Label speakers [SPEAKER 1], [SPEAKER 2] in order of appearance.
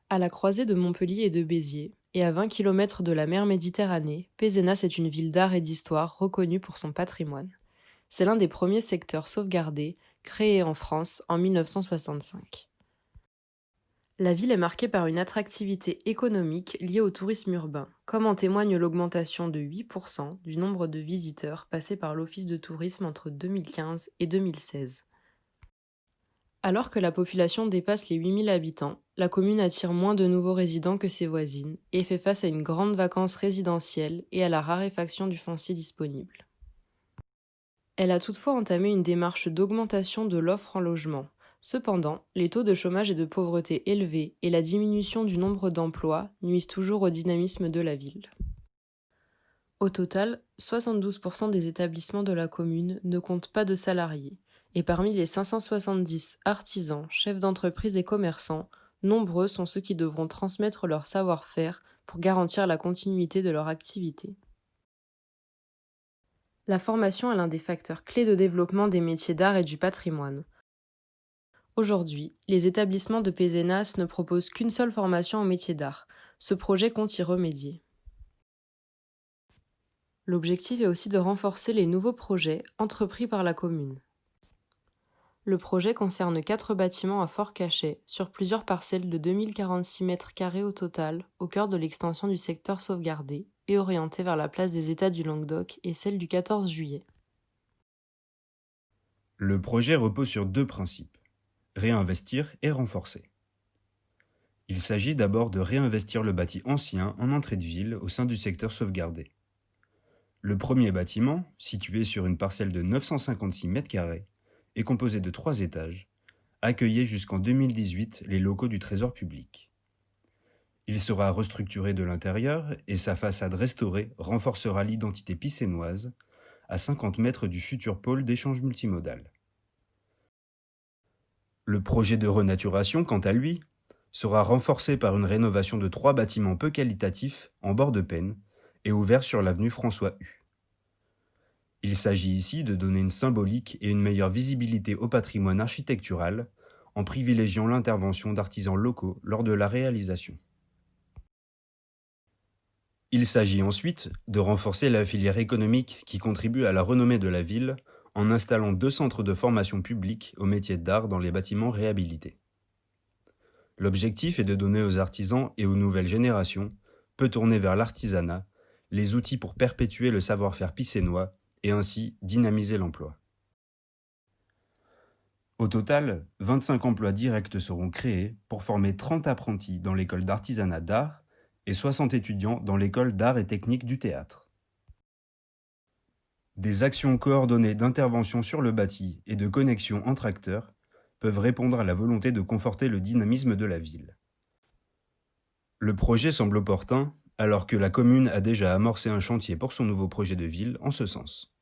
[SPEAKER 1] À la croisée de Montpellier et de Béziers, et à 20 kilomètres de la mer Méditerranée, Pézenas est une ville d'art et d'histoire reconnue pour son patrimoine. C'est l'un des premiers secteurs sauvegardés, créés en France en 1965. La ville est marquée par une attractivité économique liée au tourisme urbain, comme en témoigne l'augmentation de 8% du nombre de visiteurs passés par l'Office de tourisme entre 2015 et 2016. Alors que la population dépasse les 8000 habitants, la commune attire moins de nouveaux résidents que ses voisines et fait face à une grande vacance résidentielle et à la raréfaction du foncier disponible. Elle a toutefois entamé une démarche d'augmentation de l'offre en logement. Cependant, les taux de chômage et de pauvreté élevés et la diminution du nombre d'emplois nuisent toujours au dynamisme de la ville. Au total, 72% des établissements de la commune ne comptent pas de salariés, et parmi les 570 artisans, chefs d'entreprise et commerçants, nombreux sont ceux qui devront transmettre leur savoir-faire pour garantir la continuité de leur activité. La formation est l'un des facteurs clés de développement des métiers d'art et du patrimoine. Aujourd'hui, les établissements de Pézenas ne proposent qu'une seule formation en métier d'art. Ce projet compte y remédier. L'objectif est aussi de renforcer les nouveaux projets entrepris par la commune. Le projet concerne 4 bâtiments à fort cachet, sur plusieurs parcelles de 2046 m² au total, au cœur de l'extension du secteur sauvegardé, et orientés vers la place des États du Languedoc et celle du 14 juillet.
[SPEAKER 2] Le projet repose sur deux principes, réinvestir et renforcer. Il s'agit d'abord de réinvestir le bâti ancien en entrée de ville au sein du secteur sauvegardé. Le premier bâtiment, situé sur une parcelle de 956 m², est composé de 3 étages, accueillait jusqu'en 2018 les locaux du Trésor public. Il sera restructuré de l'intérieur et sa façade restaurée renforcera l'identité picénoise à 50 mètres du futur pôle d'échange multimodal. Le projet de renaturation, quant à lui, sera renforcé par une rénovation de 3 bâtiments peu qualitatifs en bord de Peine et ouverts sur l'avenue François-Hu. Il s'agit ici de donner une symbolique et une meilleure visibilité au patrimoine architectural en privilégiant l'intervention d'artisans locaux lors de la réalisation. Il s'agit ensuite de renforcer la filière économique qui contribue à la renommée de la ville en installant 2 centres de formation publics aux métiers d'art dans les bâtiments réhabilités. L'objectif est de donner aux artisans et aux nouvelles générations, peu tournées vers l'artisanat, les outils pour perpétuer le savoir-faire picénois et ainsi dynamiser l'emploi. Au total, 25 emplois directs seront créés pour former 30 apprentis dans l'école d'artisanat d'art et 60 étudiants dans l'école d'art et technique du théâtre. Des actions coordonnées d'intervention sur le bâti et de connexion entre acteurs peuvent répondre à la volonté de conforter le dynamisme de la ville. Le projet semble opportun alors que la commune a déjà amorcé un chantier pour son nouveau projet de ville en ce sens.